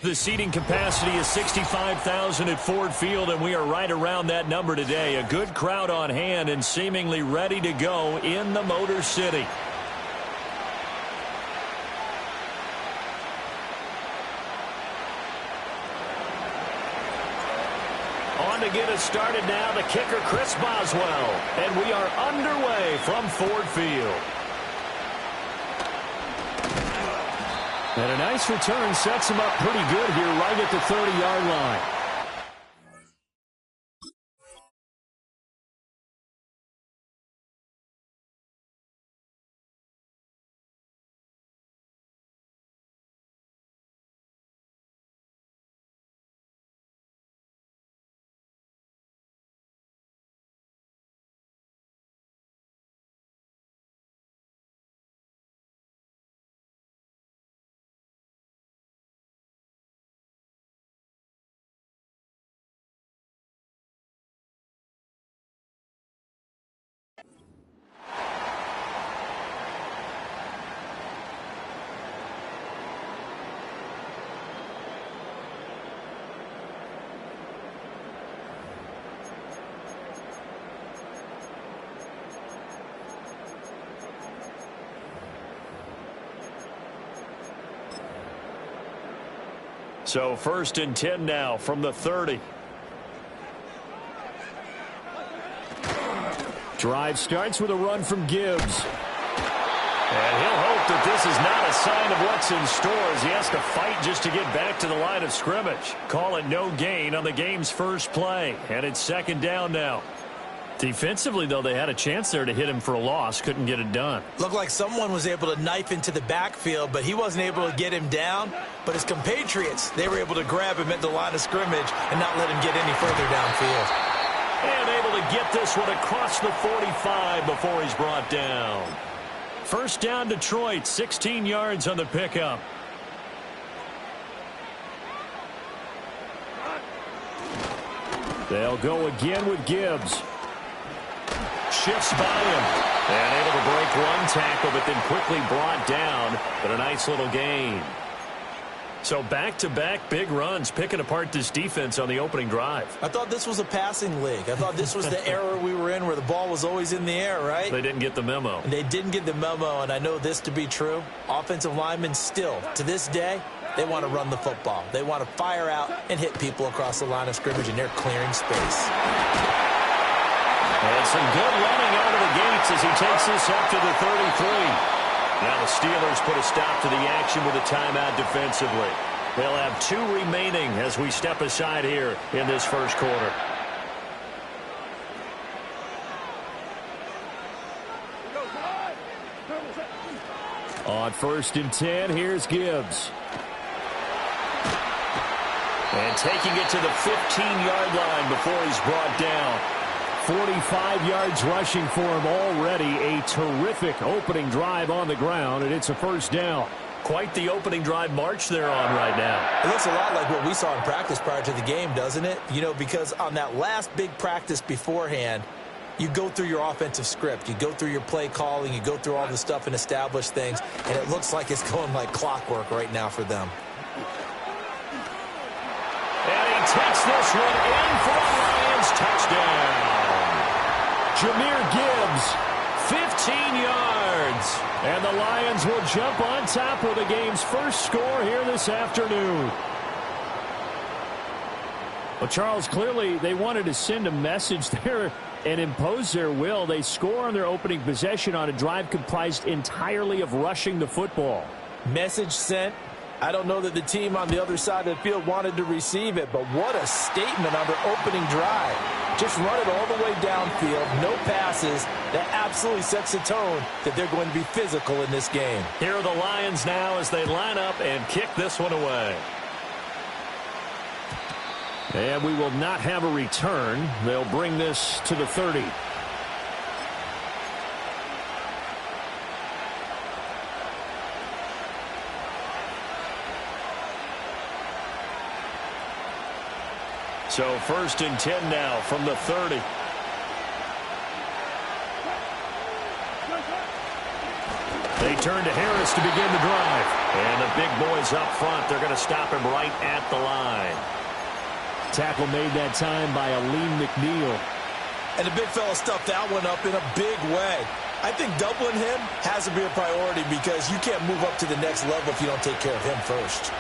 The seating capacity is 65,000 at Ford Field, and we are right around that number today. A good crowd on hand and seemingly ready to go in the Motor City. On to get us started now, the kicker, Chris Boswell. And we are underway from Ford Field. And a nice return sets him up pretty good here right at the 30-yard line. So 1st and 10 now from the 30. Drive starts with a run from Gibbs. And he'll hope that this is not a sign of what's in store as he has to fight just to get back to the line of scrimmage. Call it no gain on the game's first play. And it's 2nd down now. Defensively, though, they had a chance there to hit him for a loss. Couldn't get it done. Looked like someone was able to knife into the backfield, but he wasn't able to get him down. But his compatriots, they were able to grab him at the line of scrimmage and not let him get any further downfield. And able to get this one across the 45 before he's brought down. 1st down, Detroit, 16 yards on the pickup. They'll go again with Gibbs. Shifts by him. And able to break one tackle, but then quickly brought down. But a nice little gain. So back-to-back big runs, picking apart this defense on the opening drive. I thought this was a passing league. I thought this was the era we were in where the ball was always in the air, right? They didn't get the memo. They didn't get the memo, and I know this to be true. Offensive linemen still, to this day, they want to run the football. They want to fire out and hit people across the line of scrimmage, and they're clearing space. And some good running out of the gates as he takes this up to the 33. Now the Steelers put a stop to the action with a timeout defensively. They'll have 2 remaining as we step aside here in this first quarter. On 1st and 10, here's Gibbs. And taking it to the 15-yard line before he's brought down. 45 yards rushing for him already. A terrific opening drive on the ground, and it's a 1st down. Quite the opening drive march they're on right now. It looks a lot like what we saw in practice prior to the game, doesn't it? You know, because on that last big practice beforehand, you go through your offensive script. You go through your play calling. You go through all the stuff and establish things, and it looks like it's going like clockwork right now for them. And he takes this one in for a Lions touchdown. Jahmyr Gibbs, 15 yards. And the Lions will jump on top with the game's first score here this afternoon. Well, Charles, clearly they wanted to send a message there and impose their will. They score on their opening possession on a drive comprised entirely of rushing the football. Message sent. I don't know that the team on the other side of the field wanted to receive it, but what a statement on their opening drive. Just run it all the way downfield, no passes. That absolutely sets the tone that they're going to be physical in this game. Here are the Lions now as they line up and kick this one away. And we will not have a return. They'll bring this to the 30. So 1st and 10 now from the 30. They return to Harris to begin the drive. And the big boys up front, they're going to stop him right at the line. Tackle made that time by Aleem McNeil. And the big fella stuffed that one up in a big way. I think doubling him has to be a priority because you can't move up to the next level if you don't take care of him first.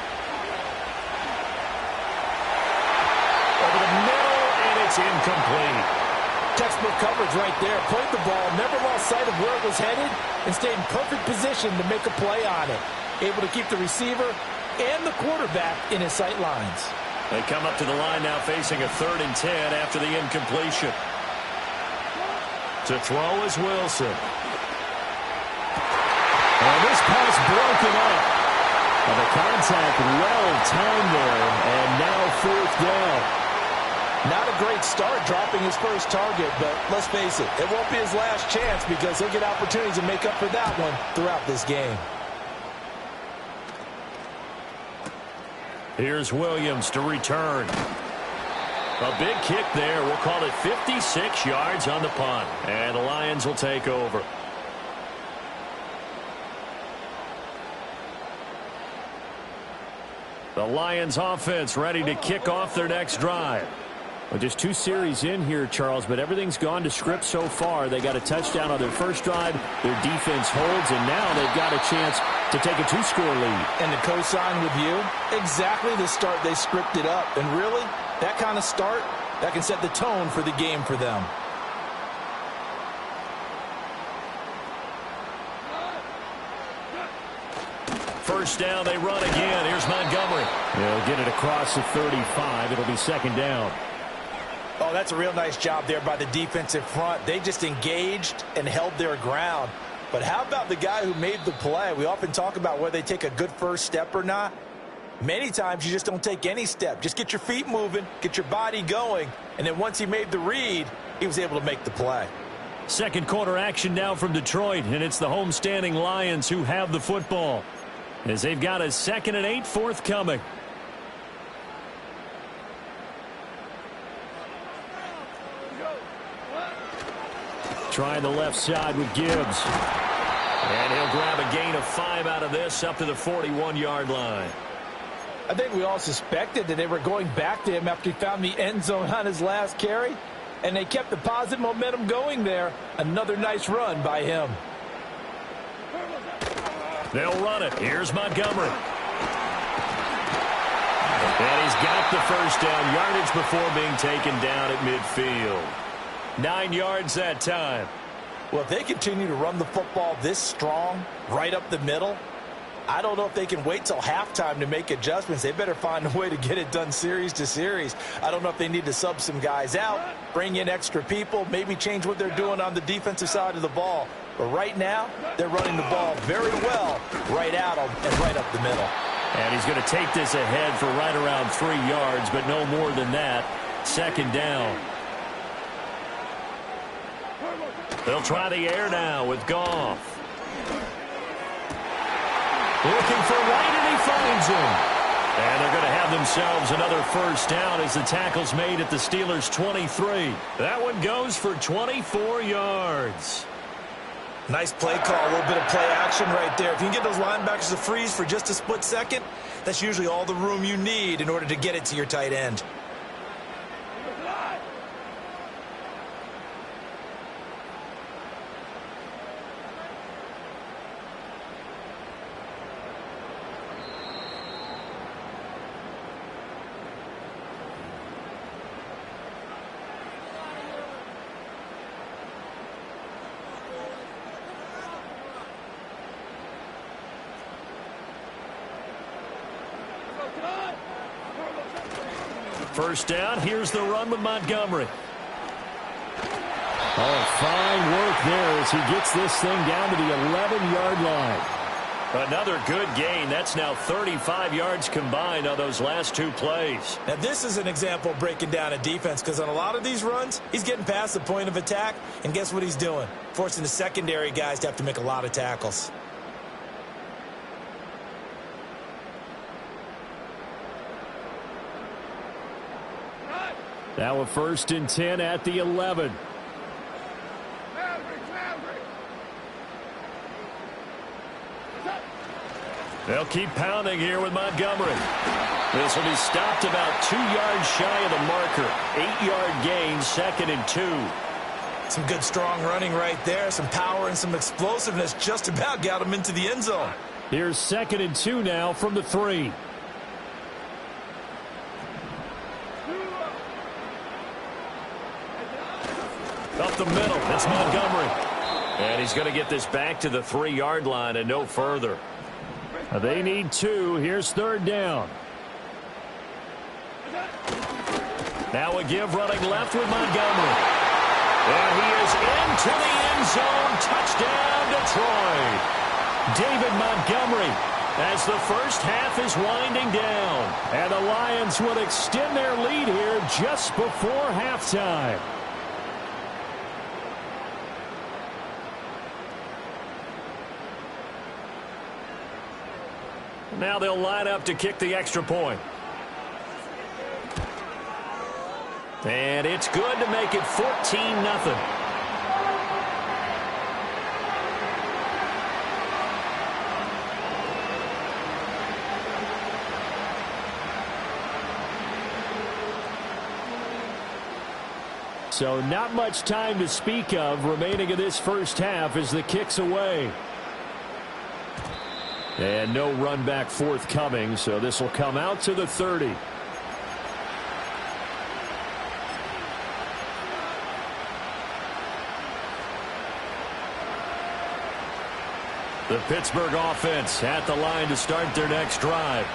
Over the middle, and it's incomplete. Textbook coverage right there. Played the ball, never lost sight of where it was headed, and stayed in perfect position to make a play on it. Able to keep the receiver and the quarterback in his sight lines. They come up to the line now facing a 3rd and 10 after the incompletion. To throw is Wilson. And this pass broken up. And the contact well timed there, and now 4th down. Not a great start dropping his first target, but let's face it, it won't be his last chance because he'll get opportunities to make up for that one throughout this game. Here's Williams to return. A big kick there. We'll call it 56 yards on the punt. And the Lions will take over. The Lions offense ready to kick off their next drive. Well, just 2 series in here, Charles, but everything's gone to script so far. They got a touchdown on their first drive. Their defense holds, and now they've got a chance to take a 2-score lead. And to co-sign with you, exactly the start they scripted up. And really, that kind of start, that can set the tone for the game for them. First down, they run again. Here's Montgomery. They'll get it across the 35. It'll be 2nd down. Oh, that's a real nice job there by the defensive front. They just engaged and held their ground. But how about the guy who made the play? We often talk about whether they take a good first step or not. Many times you just don't take any step. Just get your feet moving, get your body going, and then once he made the read, he was able to make the play. Second quarter action now from Detroit, and it's the homestanding Lions who have the football, as they've got a 2nd and 8 forthcoming. Trying the left side with Gibbs. And he'll grab a gain of 5 out of this up to the 41-yard line. I think we all suspected that they were going back to him after he found the end zone on his last carry, and they kept the positive momentum going there. Another nice run by him. They'll run it. Here's Montgomery. And he's got the first down, yardage before being taken down at midfield. 9 yards that time. Well, if they continue to run the football this strong, right up the middle, I don't know if they can wait till halftime to make adjustments. They better find a way to get it done series to series. I don't know if they need to sub some guys out, bring in extra people, maybe change what they're doing on the defensive side of the ball. But right now, they're running the ball very well right at them and right up the middle. And he's going to take this ahead for right around 3 yards, but no more than that. 2nd down. They'll try the air now with Goff. Looking for White, and he finds him. And they're going to have themselves another first down as the tackle's made at the Steelers' 23. That one goes for 24 yards. Nice play call, a little bit of play action right there. If you can get those linebackers to freeze for just a split second, that's usually all the room you need in order to get it to your tight end. First down, here's the run with Montgomery. Oh, fine work there as he gets this thing down to the 11-yard line. Another good gain. That's now 35 yards combined on those last 2 plays. Now, this is an example of breaking down a defense because on a lot of these runs, he's getting past the point of attack, and guess what he's doing? Forcing the secondary guys to have to make a lot of tackles. Now a 1st and 10 at the 11. They'll keep pounding here with Montgomery. This will be stopped about 2 yards shy of the marker. 8-yard gain, 2nd and 2. Some good strong running right there. Some power and some explosiveness just about got him into the end zone. Here's 2nd and 2 now from the 3. Up the middle, it's Montgomery. And he's going to get this back to the 3-yard line and no further. They need 2. Here's 3rd down. Now a give running left with Montgomery. And he is into the end zone. Touchdown, Detroit. David Montgomery as the first half is winding down. And the Lions will extend their lead here just before halftime. Now they'll line up to kick the extra point. And it's good to make it 14-0. So not much time to speak of remaining in this first half as the kick's away. And no run back forthcoming, so this will come out to the 30. The Pittsburgh offense at the line to start their next drive.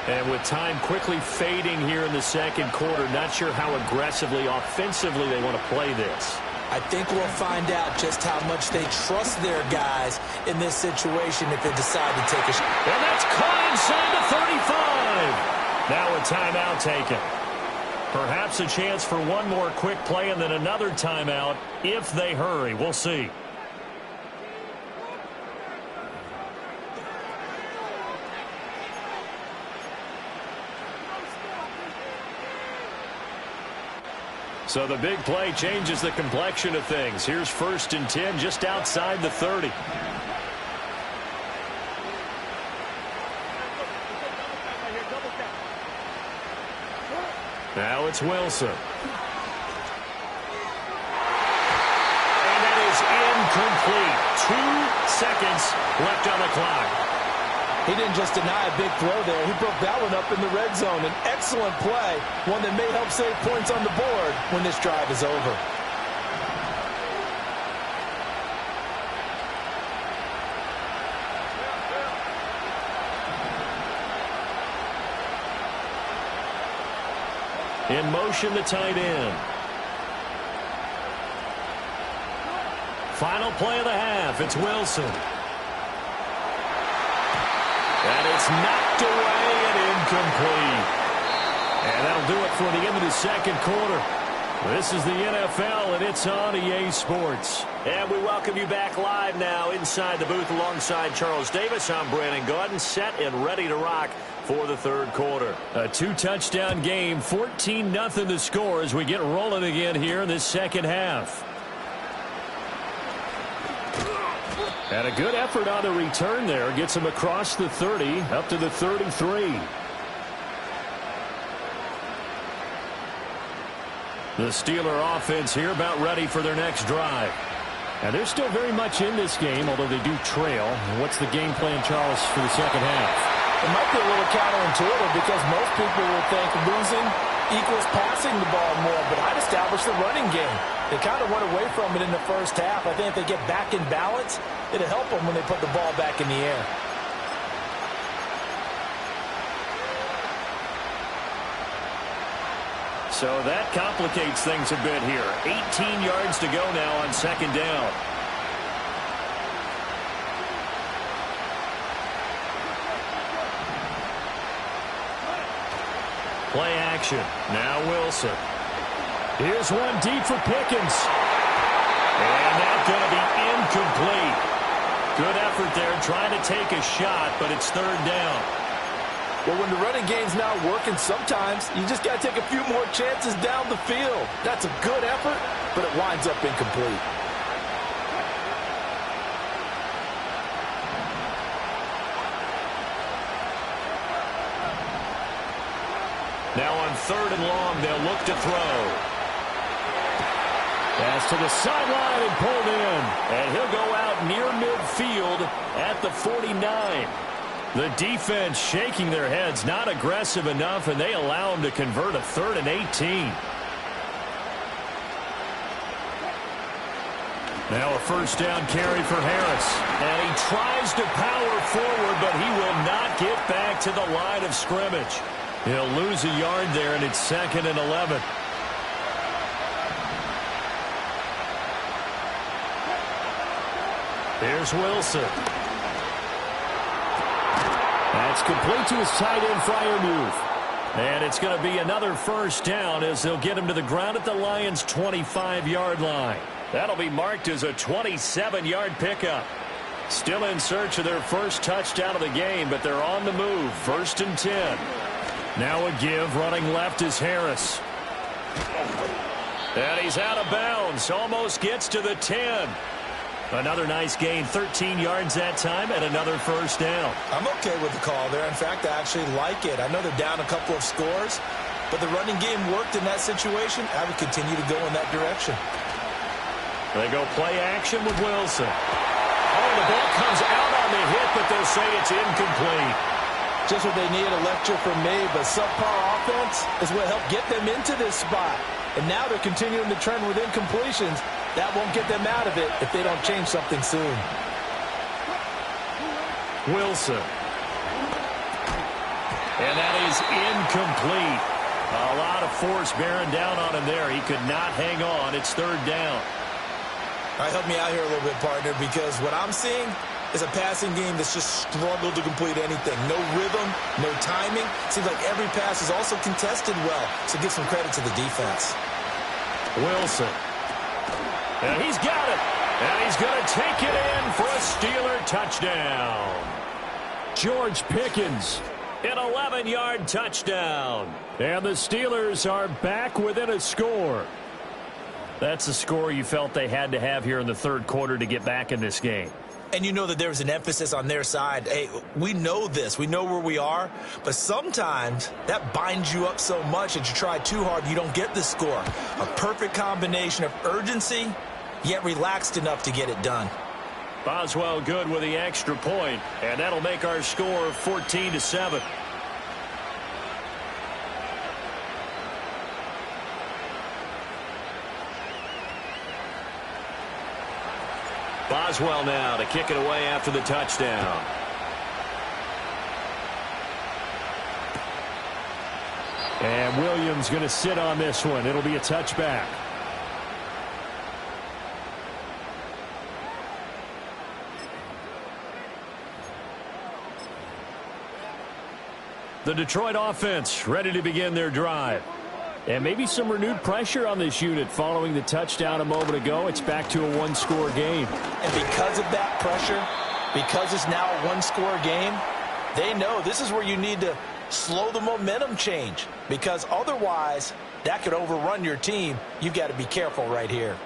And with time quickly fading here in the second quarter, not sure how aggressively, offensively they want to play this. I think we'll find out just how much they trust their guys in this situation if they decide to take a shot. And that's caught inside the 35. Now a timeout taken. Perhaps a chance for one more quick play and then another timeout if they hurry. We'll see. So the big play changes the complexion of things. Here's 1st and 10 just outside the 30. Now it's Wilson. And that is incomplete. 2 seconds left on the clock. He didn't just deny a big throw there. He broke that one up in the red zone. An excellent play, one that may help save points on the board when this drive is over. In motion, the tight end. Final play of the half. It's Wilson. And it's knocked away and incomplete. And that'll do it for the end of the second quarter. This is the NFL, and it's on EA Sports. And we welcome you back live now inside the booth alongside Charles Davis. I'm Brandon Gaudin, set and ready to rock for the third quarter. A 2-touchdown game, 14-0 the score as we get rolling again here in this second half. And a good effort on the return there. Gets him across the 30, up to the 33. The Steeler offense here about ready for their next drive. And they're still very much in this game, although they do trail. What's the game plan, Charles, for the second half? It might be a little counterintuitive because most people will think losing equals passing the ball more, but I'd establish the running game. They kind of went away from it in the first half. I think if they get back in balance, it'll help them when they put the ball back in the air. So that complicates things a bit here. 18 yards to go now on second down. Play action. Now Wilson. Here's one deep for Pickens. And that's going to be incomplete. Good effort there trying to take a shot, but it's third down. Well, when the running game's not working, sometimes you just got to take a few more chances down the field. That's a good effort, but it winds up incomplete. Now on 3rd and long, they'll look to throw. Pass to the sideline and pulled in. And he'll go out near midfield at the 49. The defense shaking their heads, not aggressive enough, and they allow him to convert a 3rd and 18. Now a first down carry for Harris. And he tries to power forward, but he will not get back to the line of scrimmage. He'll lose a yard there, and it's 2nd and 11. Here's Wilson. That's complete to his tight end, Freiermuth. And it's going to be another first down as they'll get him to the ground at the Lions' 25-yard line. That'll be marked as a 27-yard pickup. Still in search of their first touchdown of the game, but they're on the move. 1st and 10. Now a give. Running left is Harris. And he's out of bounds. Almost gets to the 10. Another nice gain, 13 yards that time, and another first down. I'm okay with the call there. In fact, I actually like it. I know they're down a couple of scores, but the running game worked in that situation. I would continue to go in that direction. They go play action with Wilson. Oh, the ball comes out on the hit, but they'll say it's incomplete. Just what they need, a lecture from me, but subpar offense is what helped get them into this spot. And now they're continuing the trend with incompletions. That won't get them out of it if they don't change something soon. Wilson. And that is incomplete. A lot of force bearing down on him there. He could not hang on. It's 3rd down. All right, help me out here a little bit, partner, because what I'm seeing is a passing game that's just struggled to complete anything. No rhythm, no timing. Seems like every pass is also contested well, so give some credit to the defense. Wilson. And he's got it. And he's going to take it in for a Steeler touchdown. George Pickens, an 11-yard touchdown. And the Steelers are back within a score. That's the score you felt they had to have here in the 3rd quarter to get back in this game. And you know that there's an emphasis on their side. Hey, we know this. We know where we are. But sometimes that binds you up so much that you try too hard, you don't get the score. A perfect combination of urgency, yet relaxed enough to get it done. Boswell good with the extra point, and that'll make our score 14-7. Boswell now to kick it away after the touchdown. And Williams going to sit on this one. It'll be a touchback. The Detroit offense ready to begin their drive. And maybe some renewed pressure on this unit following the touchdown a moment ago. It's back to a one-score game. And because of that pressure, because it's now a one-score game, they know this is where you need to slow the momentum change. Because otherwise, that could overrun your team. You've got to be careful right here.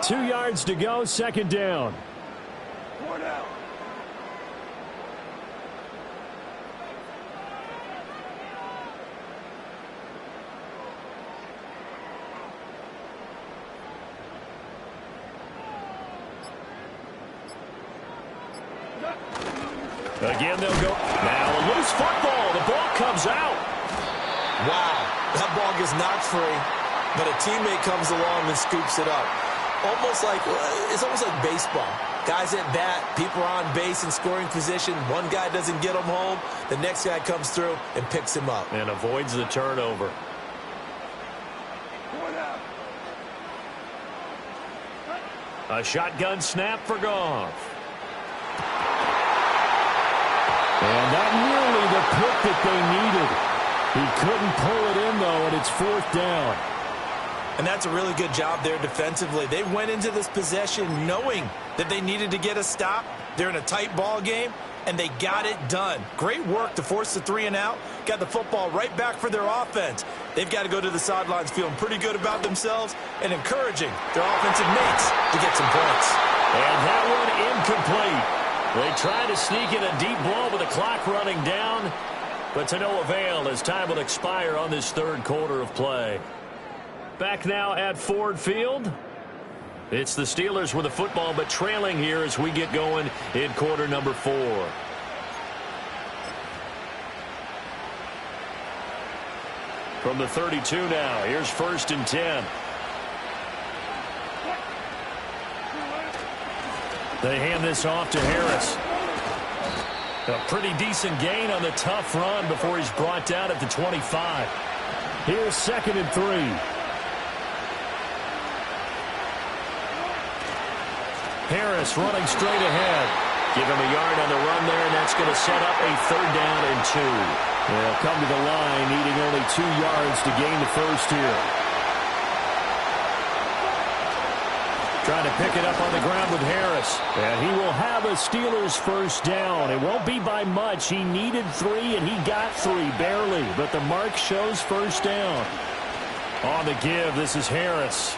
Two yards to go, 2nd down. Again, they'll go. Now a loose football. The ball comes out. Wow, that ball gets knocked free, but a teammate comes along and scoops it up. It's almost like baseball. Guys at bat, people are on base in scoring position. One guy doesn't get him home. The next guy comes through and picks him up. And avoids the turnover. A shotgun snap for Goff. And not nearly the pick that they needed. He couldn't pull it in, though, and it's 4th down. And that's a really good job there defensively. They went into this possession knowing that they needed to get a stop. They're in a tight ball game, and they got it done. Great work to force the 3 and out. Got the football right back for their offense. They've got to go to the sidelines feeling pretty good about themselves and encouraging their offensive mates to get some points. And that one incomplete. They tried to sneak in a deep blow with the clock running down, but to no avail as time will expire on this third quarter of play. Back now at Ford Field. It's the Steelers with the football, but trailing here as we get going in quarter number 4. From the 32 now, here's 1st and 10. They hand this off to Harris. A pretty decent gain on the tough run before he's brought down at the 25. Here's 2nd and 3. Harris running straight ahead. Give him a yard on the run there, and that's going to set up a 3rd down and 2. They'll come to the line, needing only 2 yards to gain the first here. Trying to pick it up on the ground with Harris. And he will have a Steelers first down. It won't be by much. He needed 3, and he got 3, barely. But the mark shows first down. On the give, this is Harris.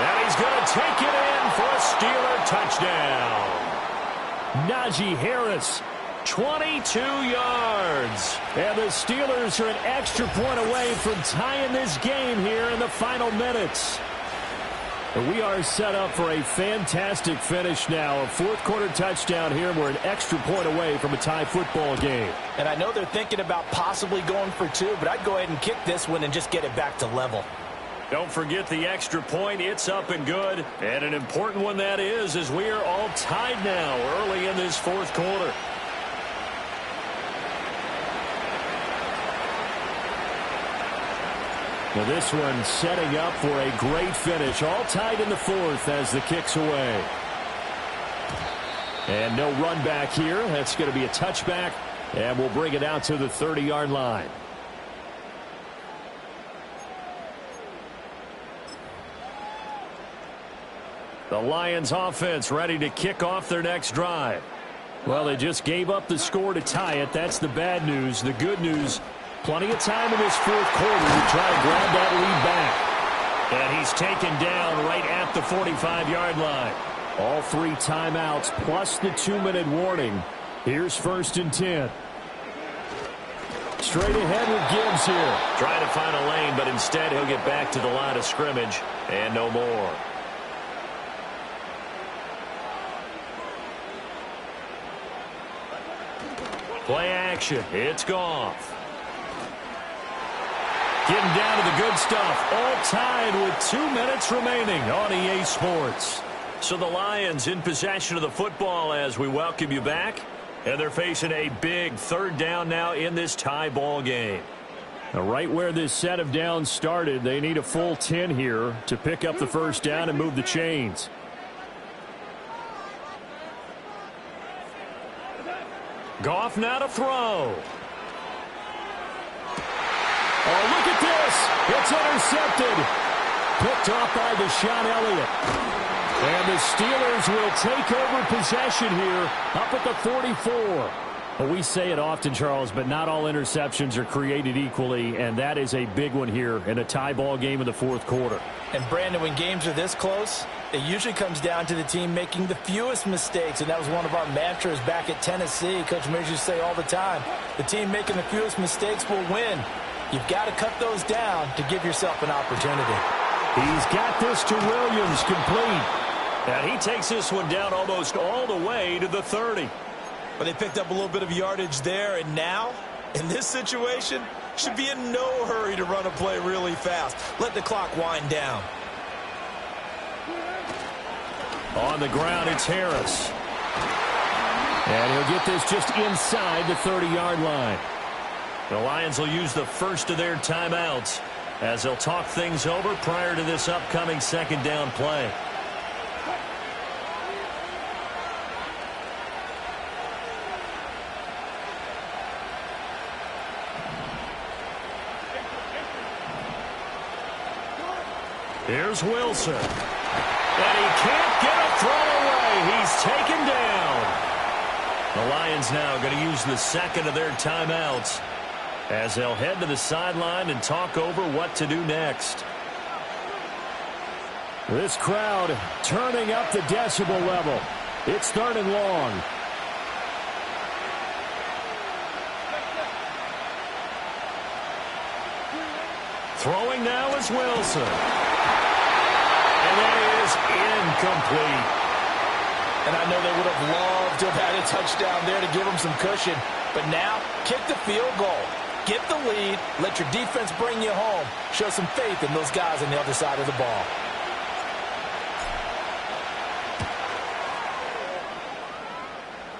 And he's going to take it in for a Steeler touchdown. Najee Harris, 22 yards. And the Steelers are an extra point away from tying this game here in the final minutes. And we are set up for a fantastic finish now. A 4th quarter touchdown here. We're an extra point away from a tie football game. And I know they're thinking about possibly going for 2, but I'd go ahead and kick this one and just get it back to level. Don't forget the extra point. It's up and good. And an important one that is, as we are all tied now early in this 4th quarter. Now this one setting up for a great finish. All tied in the 4th as the kick's away. And no run back here. That's going to be a touchback. And we'll bring it out to the 30-yard line. The Lions offense ready to kick off their next drive. Well, they just gave up the score to tie it. That's the bad news. The good news, plenty of time in this 4th quarter to try and grab that lead back. And he's taken down right at the 45-yard line. All 3 timeouts plus the 2-minute warning. Here's 1st and 10. Straight ahead with Gibbs here. Trying to find a lane, but instead he'll get back to the line of scrimmage and no more. Play action. It's Goff. Getting down to the good stuff. All tied with 2 minutes remaining on EA Sports. So the Lions in possession of the football as we welcome you back. And they're facing a big 3rd down now in this tie ball game. Now, right where this set of downs started, they need a full 10 here to pick up the first down and move the chains. Goff now to throw. Oh, look at this. It's intercepted. Picked off by Deshaun Elliott. And the Steelers will take over possession here up at the 44. Well, we say it often, Charles, but not all interceptions are created equally, and that is a big one here in a tie ball game in the 4th quarter. And, Brandon, when games are this close, it usually comes down to the team making the fewest mistakes, and that was one of our mantras back at Tennessee. Coach Mears used to say all the time, the team making the fewest mistakes will win. You've got to cut those down to give yourself an opportunity. He's got this to Williams, complete. And he takes this one down almost all the way to the 30. But they picked up a little bit of yardage there, and now, in this situation, should be in no hurry to run a play really fast. Let the clock wind down. On the ground, it's Harris. And he'll get this just inside the 30-yard line. The Lions will use the first of their timeouts as they'll talk things over prior to this upcoming 2nd down play. Here's Wilson. And he can't get a throw away. He's taken down. The Lions now going to use the second of their timeouts as they'll head to the sideline and talk over what to do next. This crowd turning up the decibel level. It's 3rd and long. Throwing now is Wilson. And that is incomplete. And I know they would have loved to have had a touchdown there to give them some cushion. But now, kick the field goal. Get the lead. Let your defense bring you home. Show some faith in those guys on the other side of the ball.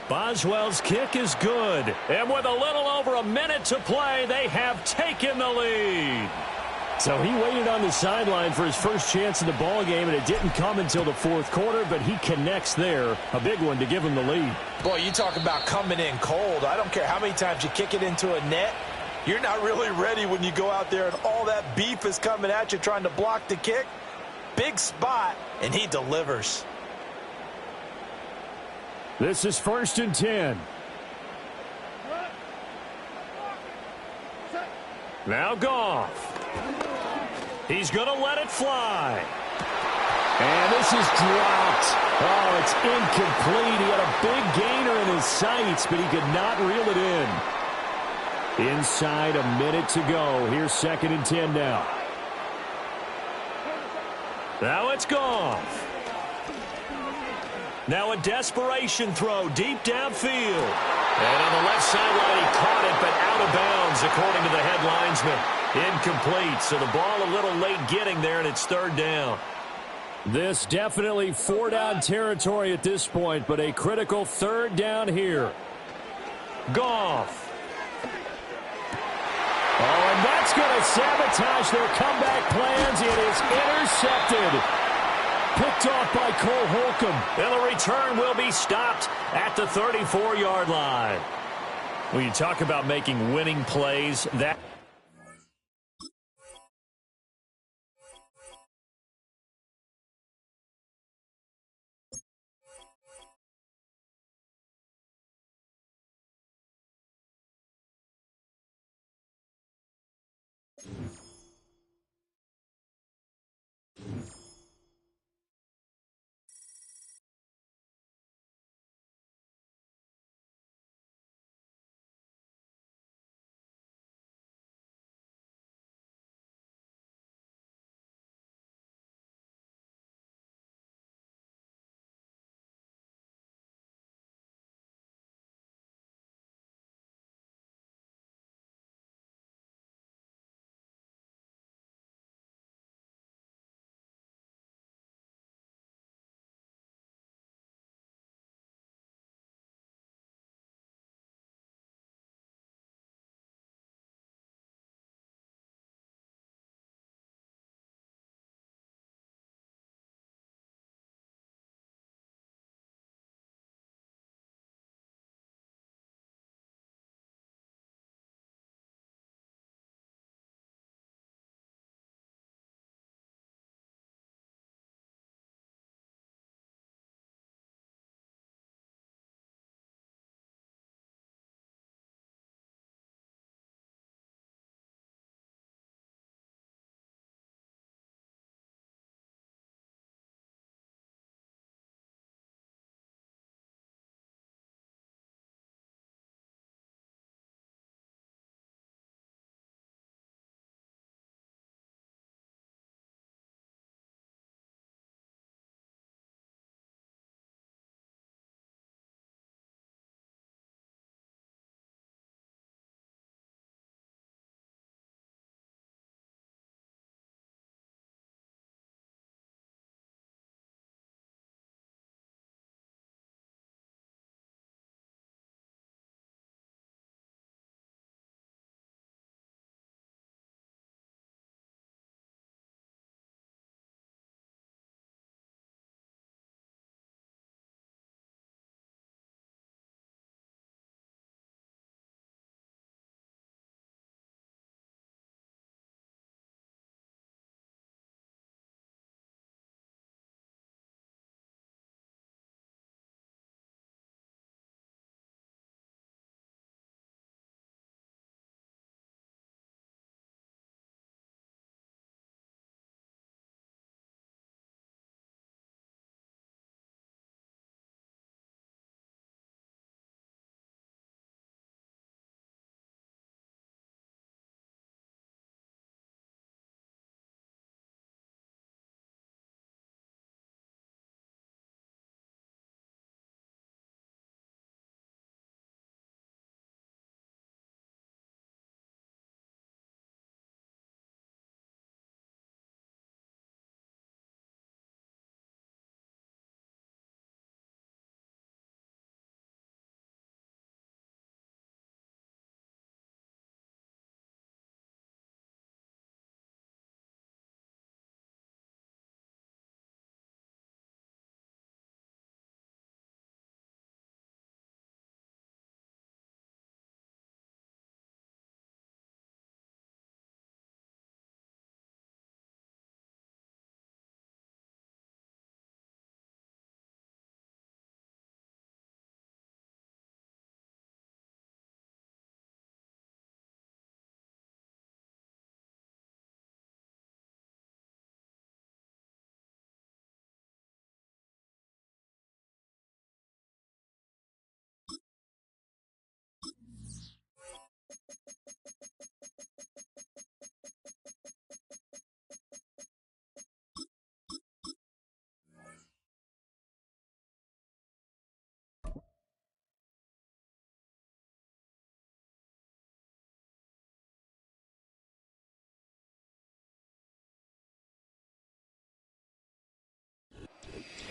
Boswell's kick is good. And with a little over a minute to play, they have taken the lead. So he waited on the sideline for his first chance in the ball game, and it didn't come until the 4th quarter, but he connects there. A big one to give him the lead. Boy, you talk about coming in cold. I don't care how many times you kick it into a net. You're not really ready when you go out there and all that beef is coming at you trying to block the kick. Big spot, and he delivers. This is 1st and 10. Now Goff. He's going to let it fly. And this is dropped. Oh, it's incomplete. He had a big gainer in his sights, but he could not reel it in. Inside a minute to go. Here's 2nd and 10 now. Now it's Goff. Now a desperation throw deep downfield. And on the left sideline, he caught it, but out of bounds, according to the head linesman. Incomplete, so the ball a little late getting there, and it's 3rd down. This definitely 4-down territory at this point, but a critical 3rd down here. Goff. Oh, and that's going to sabotage their comeback plans. It is intercepted. Picked off by Cole Holcomb. And the return will be stopped at the 34-yard line. When you talk about making winning plays, that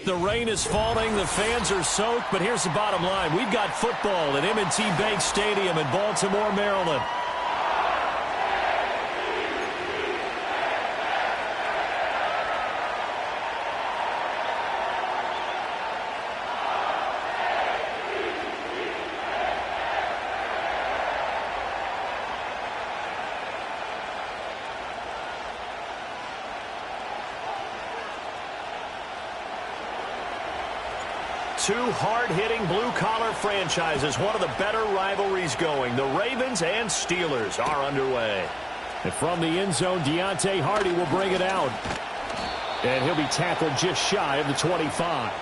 The rain is falling, the fans are soaked, but here's the bottom line. We've got football at M&T Bank Stadium in Baltimore, Maryland. Two hard-hitting blue-collar franchises, one of the better rivalries going. The Ravens and Steelers are underway. And from the end zone, Deontay Hardy will bring it out. And he'll be tackled just shy of the 25.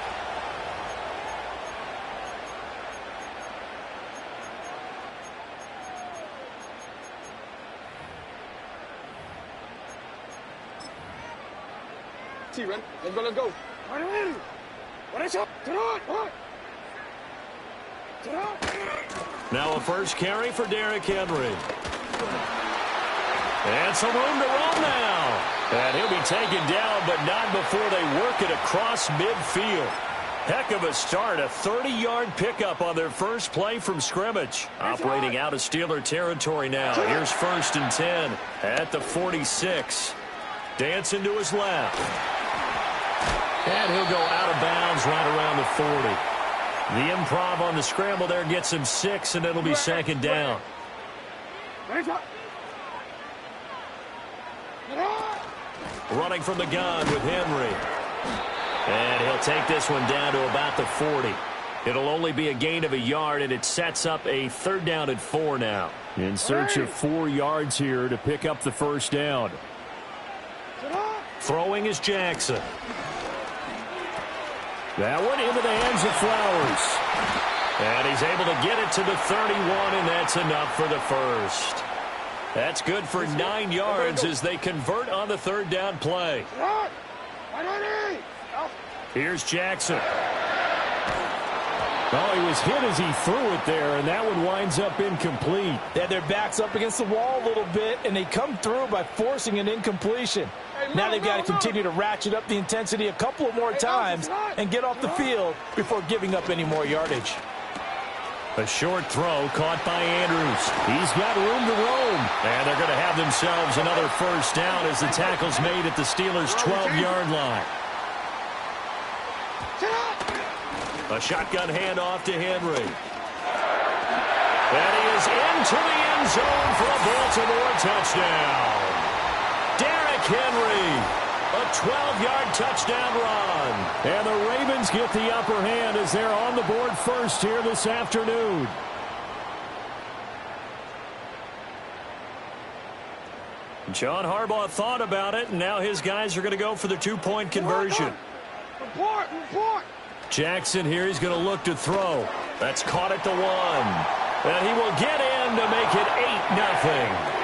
Run. Let's go. Now a first carry for Derrick Henry. And some room to roam now. And he'll be taken down, but not before they work it across midfield. Heck of a start, a 30-yard pickup on their first play from scrimmage. Operating out of Steeler territory now. Here's 1st and 10 at the 46. Dancing to his left. And he'll go out of bounds right around the 40. The improv on the scramble there gets him 6, and it'll be 2nd down. Running from the gun with Henry. And he'll take this one down to about the 40. It'll only be a gain of a yard, and it sets up a 3rd down and 4 now. In search of 4 yards here to pick up the first down. Throwing is Jackson. That one into the hands of Flowers. And he's able to get it to the 31, and that's enough for the first. That's good for 9 yards as they convert on the 3rd down play. Here's Jackson. Oh, he was hit as he threw it there, and that one winds up incomplete. They had their backs up against the wall a little bit, and they come through by forcing an incompletion. Now they've got to continue to ratchet up the intensity a couple of more times and get off the field before giving up any more yardage. A short throw caught by Andrews. He's got room to roam. And they're going to have themselves another first down as the tackle's made at the Steelers' 12-yard line. A shotgun handoff to Henry. And he is into the end zone for a Baltimore touchdown. Derrick Henry, a 12-yard touchdown run. And the Ravens get the upper hand as they're on the board first here this afternoon. John Harbaugh thought about it, and now his guys are going to go for the 2-point conversion. Jackson here, he's going to look to throw. That's caught at the 1. And he will get in to make it 8-0.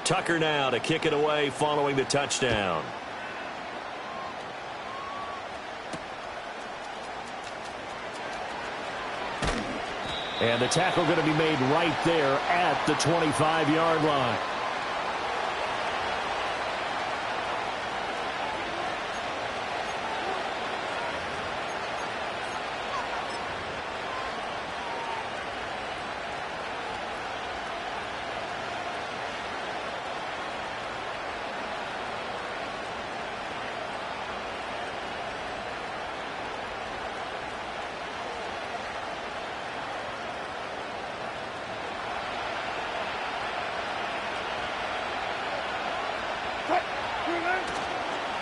Tucker now to kick it away following the touchdown. And the tackle going to be made right there at the 25-yard line.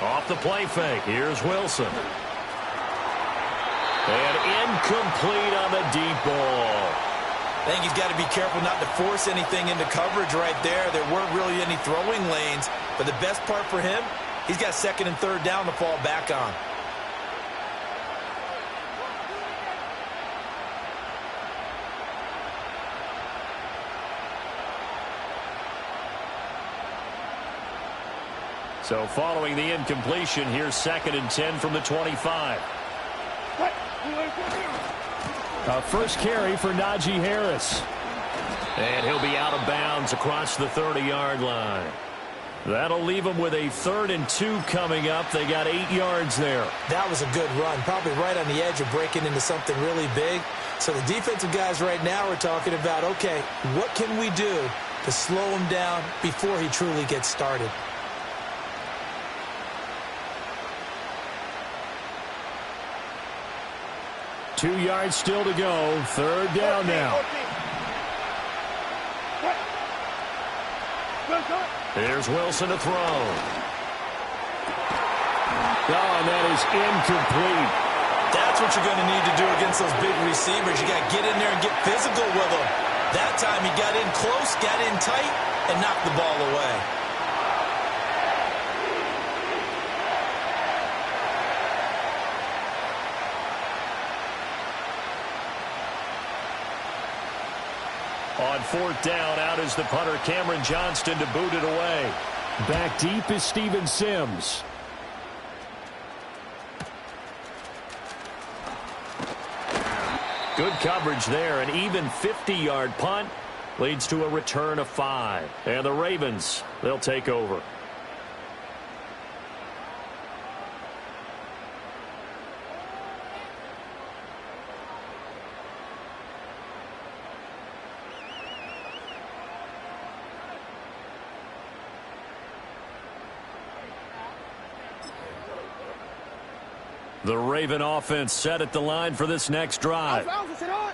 Off the play fake. Here's Wilson. And incomplete on the deep ball. I think he's got to be careful not to force anything into coverage right there. There weren't really any throwing lanes. But the best part for him, he's got second and third down to fall back on. So following the incompletion, here's second and 10 from the 25. First carry for Najee Harris. And he'll be out of bounds across the 30-yard line. That'll leave them with a 3rd and 2 coming up. They got 8 yards there. That was a good run, probably right on the edge of breaking into something really big. So the defensive guys right now are talking about, okay, what can we do to slow him down before he truly gets started? Two yards still to go. Third down now. Here's Wilson to throw. Oh, and that is incomplete. That's what you're going to need to do against those big receivers. You got to get in there and get physical with them. That time he got in close, got in tight, and knocked the ball away. On 4th down, out is the punter, Cameron Johnston, to boot it away. Back deep is Steven Sims. Good coverage there. An even 50-yard punt leads to a return of 5. And the Ravens, they'll take over. The Raven offense set at the line for this next drive.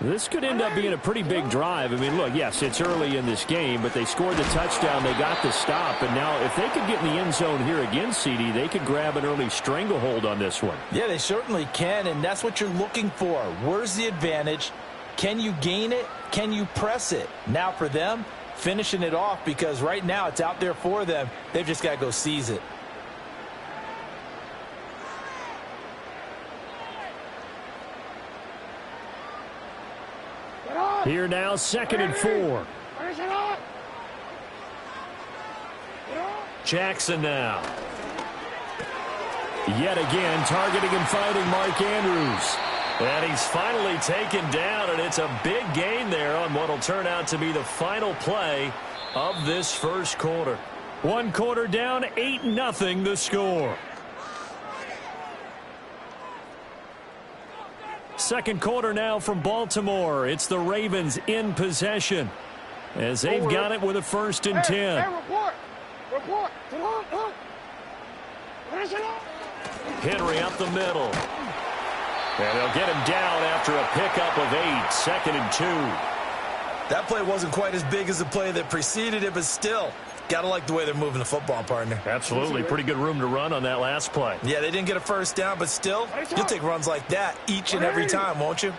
This could end up being a pretty big drive. I mean, look, yes, it's early in this game, but they scored the touchdown. They got the stop. And now if they could get in the end zone here again, CD, they could grab an early stranglehold on this one. Yeah, they certainly can, and that's what you're looking for. Where's the advantage? Can you gain it? Can you press it? Now for them, finishing it off, because right now it's out there for them. They've just got to go seize it. Here now, 2nd and 4. Jackson now. Yet again, targeting and finding Mark Andrews. And he's finally taken down, and it's a big gain there on what will turn out to be the final play of this first quarter. 1 quarter down, 8-0 the score. Second quarter now from Baltimore. It's the Ravens in possession as they've got it with a 1st and 10. Henry up the middle. And they'll get him down after a pickup of 8, 2nd and 2. That play wasn't quite as big as the play that preceded it, but still, got to like the way they're moving the football, partner. Absolutely. Pretty good room to run on that last play. Yeah, they didn't get a first down, but still, you'll take runs like that each and every time, won't you?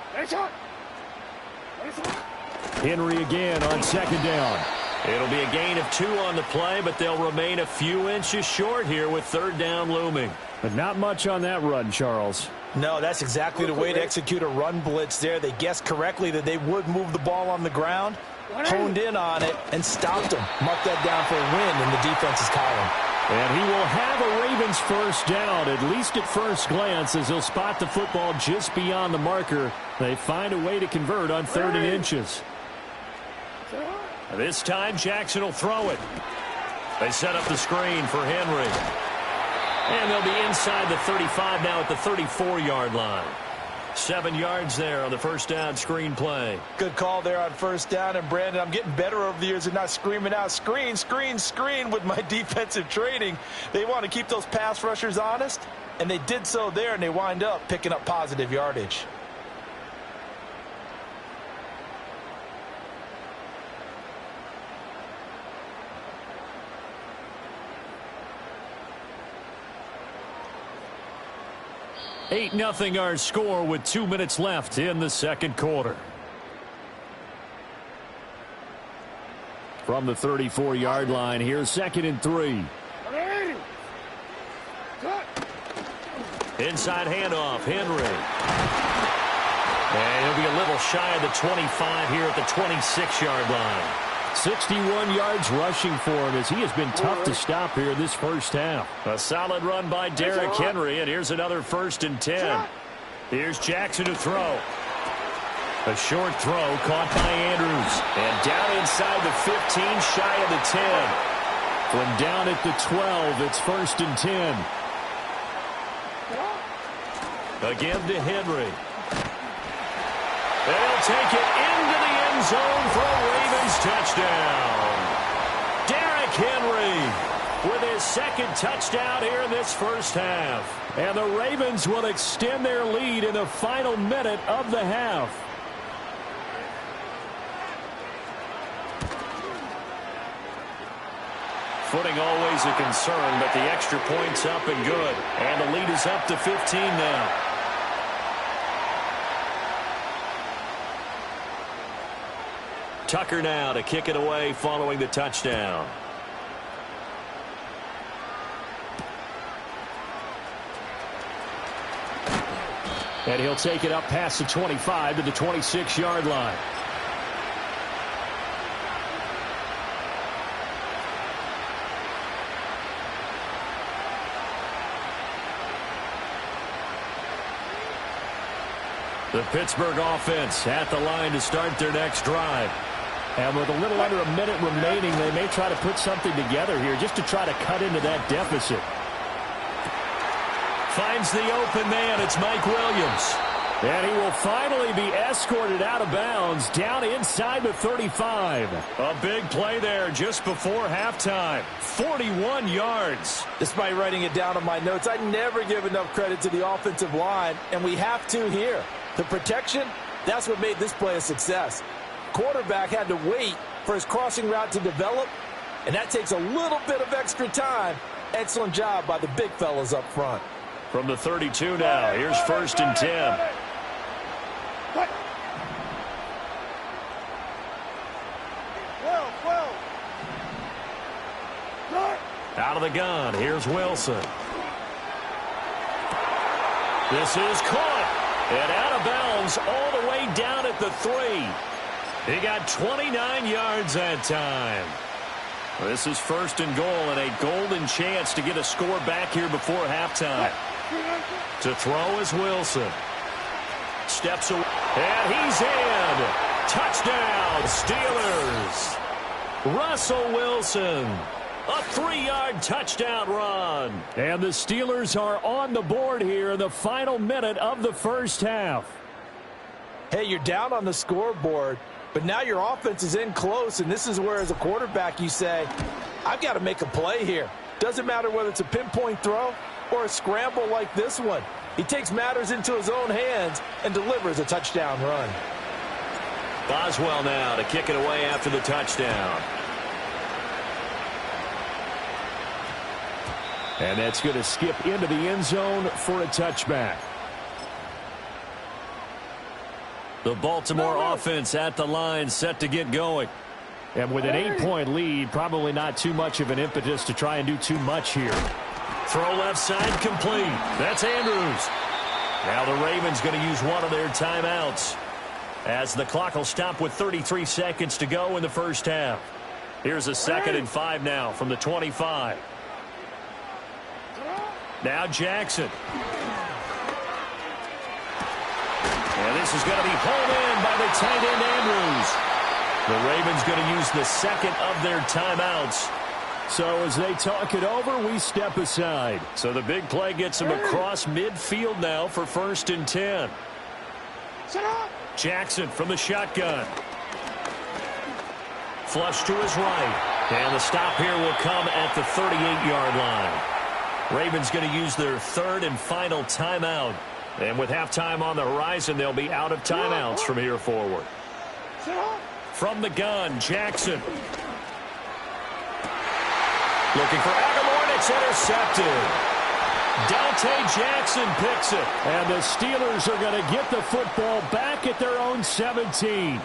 Henry again on 2nd down. It'll be a gain of 2 on the play, but they'll remain a few inches short here with 3rd down looming. But not much on that run, Charles. No, that's exactly the way to execute a run blitz there. They guessed correctly that they would move the ball on the ground, honed in on it, and stopped them. Mark that down for a win in the defense's column. And he will have a Ravens first down, at least at first glance, as he'll spot the football just beyond the marker. They find a way to convert on 3rd and inches. This time, Jackson will throw it. They set up the screen for Henry. And they'll be inside the 35 now at the 34-yard line. 7 yards there on the first down screen play. Good call there on first down. And, Brandon, I'm getting better over the years and not screaming out, screen, screen, screen with my defensive training. They want to keep those pass rushers honest, and they did so there, and they wind up picking up positive yardage. 8-0 our score with 2 minutes left in the second quarter. From the 34-yard line, here's 2nd and 3. Inside handoff, Henry. And he'll be a little shy of the 25 here at the 26-yard line. 61 yards rushing for him as he has been tough to stop here in this first half. A solid run by Derrick Henry, and here's another 1st and 10. Here's Jackson to throw. A short throw caught by Andrews. And down inside the 15, shy of the 10. From down at the 12, it's 1st and 10. Again to Henry. They'll take it into the end zone for a Ravens touchdown. Derrick Henry with his 2nd touchdown here in this first half. And the Ravens will extend their lead in the final minute of the half. Footing always a concern, but the extra point's up and good. And the lead is up to 15 now. Tucker now to kick it away following the touchdown. And he'll take it up past the 25 to the 26-yard line. The Pittsburgh offense at the line to start their next drive. And with a little under a minute remaining, they may try to put something together here just to try to cut into that deficit. Finds the open man. It's Mike Williams. And he will finally be escorted out of bounds down inside the 35. A big play there just before halftime. 41 yards. Despite writing it down on my notes, I never give enough credit to the offensive line, and we have to here. The protection, that's what made this play a success. Quarterback had to wait for his crossing route to develop, and that takes a little bit of extra time. Excellent job by the big fellas up front. From the 32 now, here's 1st and 10. Out of the gun, here's Wilson. This is caught. And out of bounds all the way down at the 3. He got 29 yards that time. This is 1st and goal and a golden chance to get a score back here before halftime. To throw is Wilson. Steps away. And he's in. Touchdown, Steelers. Russell Wilson. A 3-yard touchdown run. And the Steelers are on the board here in the final minute of the first half. Hey, you're down on the scoreboard, but now your offense is in close, and this is where, as a quarterback, you say, I've got to make a play here. Doesn't matter whether it's a pinpoint throw or a scramble like this one. He takes matters into his own hands and delivers a touchdown run. Boswell now to kick it away after the touchdown. And that's going to skip into the end zone for a touchback. The Baltimore offense at the line set to get going. And with an 8-point lead, probably not too much of an impetus to try and do too much here. Throw left side complete. That's Andrews. Now the Ravens going to use one of their timeouts as the clock will stop with 33 seconds to go in the first half. Here's a 2nd and 5 now from the 25. Now Jackson. And this is going to be pulled in by the tight end Andrews. The Ravens going to use the 2nd of their timeouts. So as they talk it over, we step aside. So the big play gets him across midfield now for 1st and 10. Jackson from the shotgun. Flush to his right. And the stop here will come at the 38-yard line. Ravens going to use their 3rd and final timeout. And with halftime on the horizon, they'll be out of timeouts from here forward. From the gun, Jackson. Looking for Aguilar, and it's intercepted. Dante Jackson picks it. And the Steelers are going to get the football back at their own 17.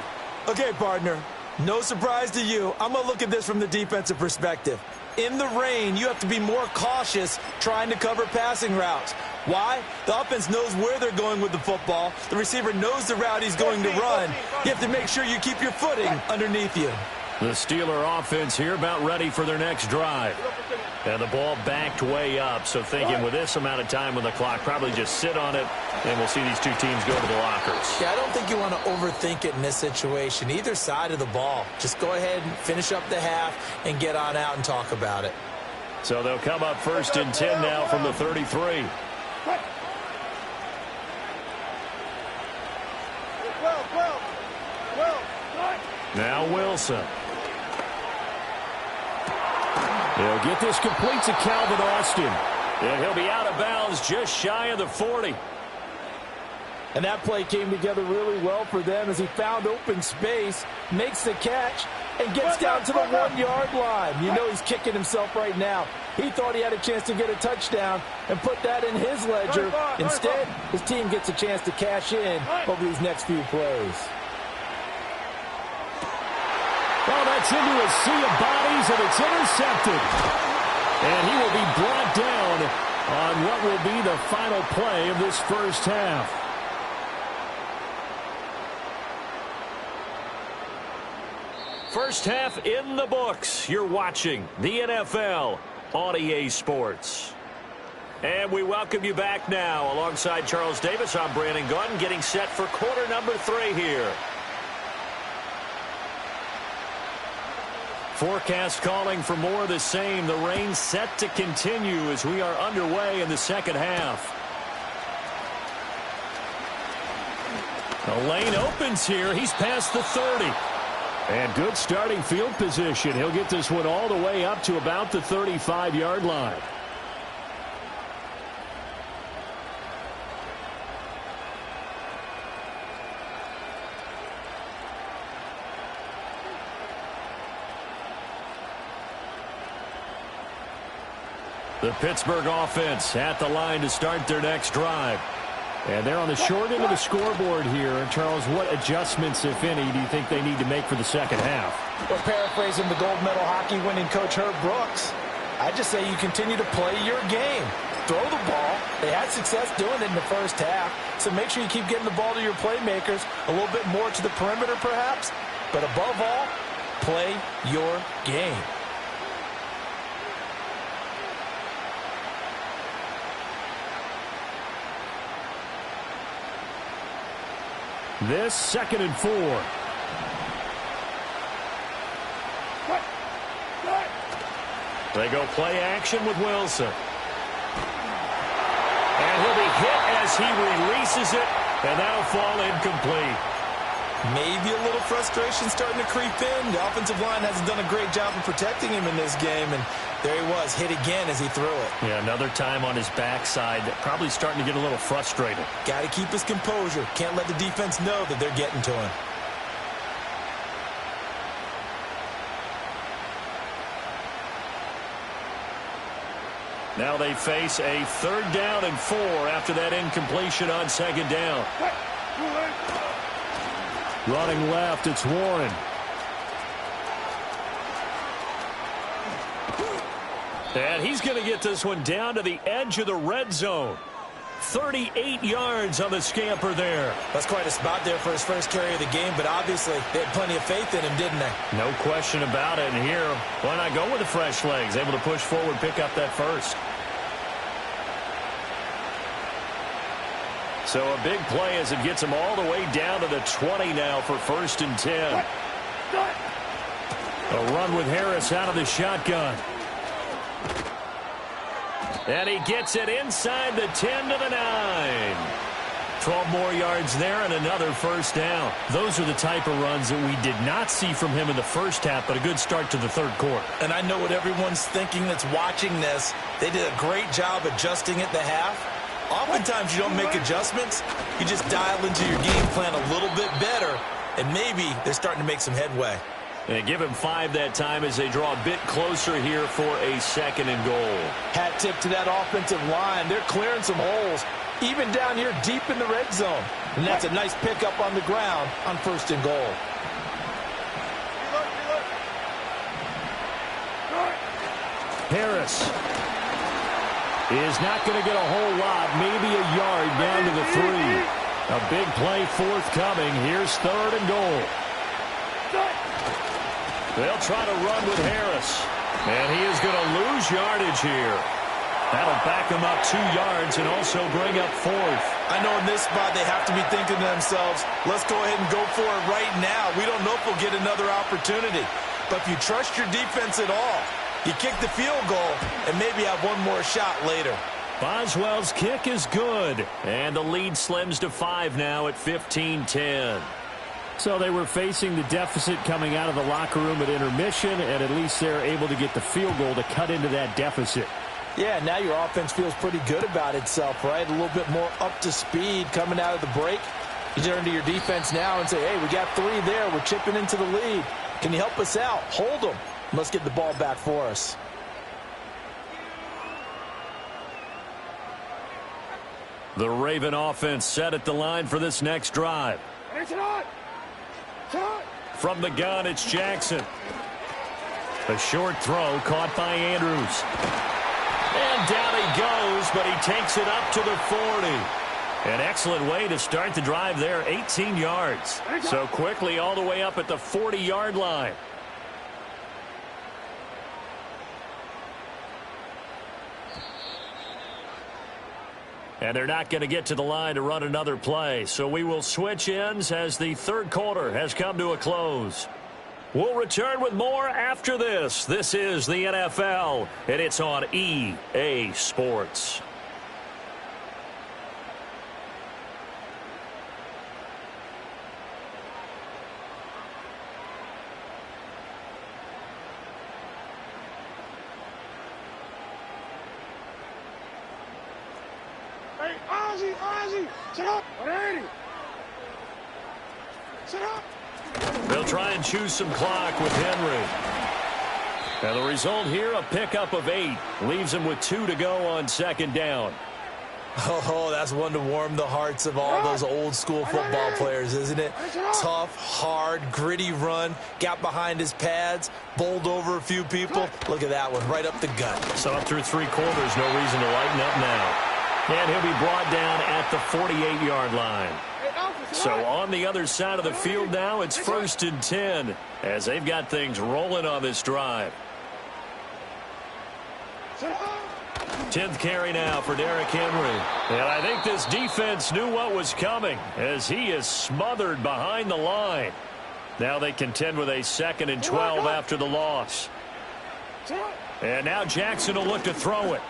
Okay, partner, no surprise to you. I'm going to look at this from the defensive perspective. In the rain, you have to be more cautious trying to cover passing routes. Why? The offense knows where they're going with the football. The receiver knows the route he's going to run. You have to make sure you keep your footing underneath you. The Steeler offense here about ready for their next drive. And the ball backed way up, so thinking with this amount of time on the clock, probably just sit on it, and we'll see these two teams go to the lockers. Yeah, I don't think you want to overthink it in this situation. Either side of the ball. Just go ahead and finish up the half and get on out and talk about it. So they'll come up 1st and 10 now from the 33. Now Wilson. He'll get this complete to Calvin Austin. And he'll be out of bounds just shy of the 40. And that play came together really well for them as he found open space, makes the catch, and gets down to the 1-yard line. You know he's kicking himself right now. He thought he had a chance to get a touchdown and put that in his ledger. Instead, his team gets a chance to cash in over these next few plays. Well, that's into a sea of bodies, and it's intercepted. And he will be brought down on what will be the final play of this first half. First half in the books. You're watching the NFL on EA Sports. And we welcome you back now. Alongside Charles Davis, I'm Brandon Gaudin, getting set for quarter number 3 here. Forecast calling for more of the same. The rain set to continue as we are underway in the second half. The lane opens here. He's past the 30. And good starting field position. He'll get this one all the way up to about the 35-yard line. The Pittsburgh offense at the line to start their next drive. And they're on the short end of the scoreboard here. And Charles, what adjustments, if any, do you think they need to make for the second half? Well, paraphrasing the gold medal hockey winning coach Herb Brooks, I just say you continue to play your game. Throw the ball. They had success doing it in the first half. So make sure you keep getting the ball to your playmakers, a little bit more to the perimeter perhaps. But above all, play your game. This 2nd and 4. They go play action with Wilson. And he'll be hit as he releases it, and that'll fall incomplete. Maybe a little frustration starting to creep in. The offensive line hasn't done a great job of protecting him in this game, and there he was, hit again as he threw it. Yeah, another time on his backside, probably starting to get a little frustrated. Got to keep his composure. Can't let the defense know that they're getting to him. Now they face a 3rd down and 4 after that incompletion on 2nd down. Running left, it's Warren. And he's going to get this one down to the edge of the red zone. 38 yards on the scamper there. That's quite a spot there for his first carry of the game, but obviously they had plenty of faith in him, didn't they? No question about it. And here, why not go with the fresh legs? Able to push forward, pick up that first. So a big play as it gets him all the way down to the 20 now for 1st and 10. A run with Harris out of the shotgun. And he gets it inside the 10 to the 9. 12 more yards there and another 1st down. Those are the type of runs that we did not see from him in the first half, but a good start to the 3rd quarter. And I know what everyone's thinking that's watching this. They did a great job adjusting at the half. Oftentimes you don't make adjustments. You just dial into your game plan a little bit better, and maybe they're starting to make some headway. And give him 5 that time as they draw a bit closer here for a 2nd and goal. Hat tip to that offensive line. They're clearing some holes, even down here deep in the red zone. And that's a nice pickup on the ground on 1st and goal. Harris is not going to get a whole lot, maybe a yard down to the 3. A big play forthcoming. Here's 3rd and goal. They'll try to run with Harris. And he is going to lose yardage here. That'll back him up 2 yards and also bring up 4th. I know in this spot they have to be thinking to themselves, let's go ahead and go for it right now. We don't know if we'll get another opportunity. But if you trust your defense at all, you kick the field goal and maybe have one more shot later. Boswell's kick is good. And the lead slims to 5 now at 15-10. So they were facing the deficit coming out of the locker room at intermission, and at least they're able to get the field goal to cut into that deficit. Yeah, now your offense feels pretty good about itself, right? A little bit more up to speed coming out of the break. You turn to your defense now and say, hey, we got 3 there. We're chipping into the lead. Can you help us out? Hold them. Let's get the ball back for us. The Raven offense set at the line for this next drive. From the gun, it's Jackson. A short throw caught by Andrews. And down he goes, but he takes it up to the 40. An excellent way to start the drive there, 18 yards. So quickly all the way up at the 40-yard line. And they're not going to get to the line to run another play. So we will switch ends as the 3rd quarter has come to a close. We'll return with more after this. This is the NFL, and it's on EA Sports. Hey, Ozzy, sit up, ready. Sit up. They'll try and choose some clock with Henry. And the result here, a pickup of 8. Leaves him with 2 to go on 2nd down. Oh, that's one to warm the hearts of all those old-school football players, isn't it? Tough, hard, gritty run. Got behind his pads, bowled over a few people. Look at that one, right up the gut. So up through 3 quarters, no reason to lighten up now. And he'll be brought down at the 48-yard line. So on the other side of the field now, it's 1st and 10 as they've got things rolling on this drive. 10th carry now for Derrick Henry. And I think this defense knew what was coming as he is smothered behind the line. Now they contend with a 2nd and 12 after the loss. And now Jackson will look to throw it.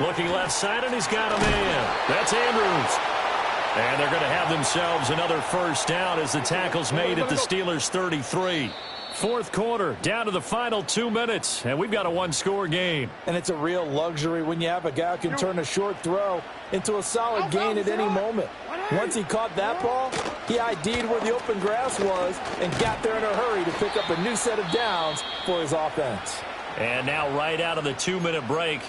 Looking left side, and he's got a man. That's Andrews. And they're going to have themselves another 1st down as the tackle's made at the Steelers' 33. 4th quarter, down to the final 2 minutes, and we've got a 1-score game. And it's a real luxury when you have a guy who can turn a short throw into a solid gain at any moment. Once he caught that ball, he ID'd where the open grass was and got there in a hurry to pick up a new set of downs for his offense. And now right out of the 2-minute break,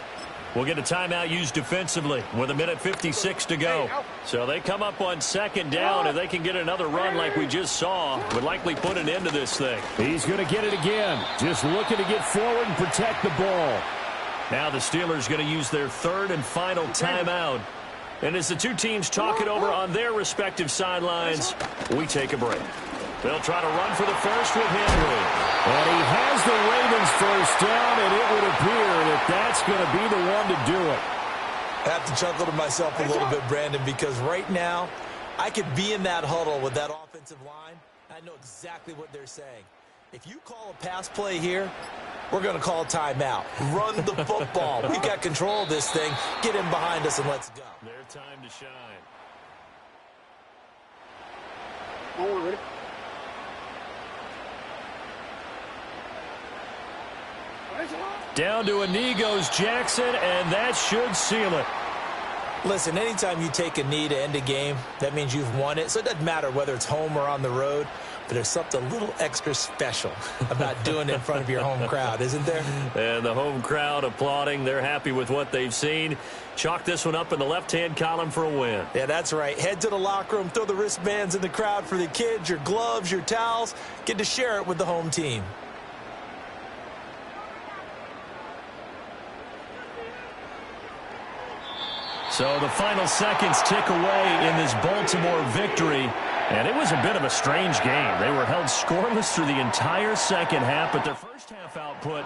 we'll get a timeout used defensively with 1:56 to go. So they come up on 2nd down. If they can get another run like we just saw, would likely put an end to this thing. He's going to get it again. Just looking to get forward and protect the ball. Now the Steelers going to use their 3rd and final timeout. And as the 2 teams talk it over on their respective sidelines, we take a break. They'll try to run for the first with Henry. And he has the Ravens 1st down, and it would appear that that's going to be the one to do it. I have to chuckle to myself a little bit, Brandon, because right now I could be in that huddle with that offensive line. I know exactly what they're saying. If you call a pass play here, we're going to call a timeout. Run the football. We've got control of this thing. Get him behind us and let's go. Their time to shine. Oh, ready? Down to a knee goes Jackson, and that should seal it. Listen, anytime you take a knee to end a game, that means you've won it. So it doesn't matter whether it's home or on the road. But there's something a little extra special about doing it in front of your home crowd, isn't there? And the home crowd applauding. They're happy with what they've seen. Chalk this one up in the left-hand column for a win. Yeah, that's right. Head to the locker room, throw the wristbands in the crowd for the kids, your gloves, your towels. Get to share it with the home team. So the final seconds tick away in this Baltimore victory. And it was a bit of a strange game. They were held scoreless through the entire second half, but their first half output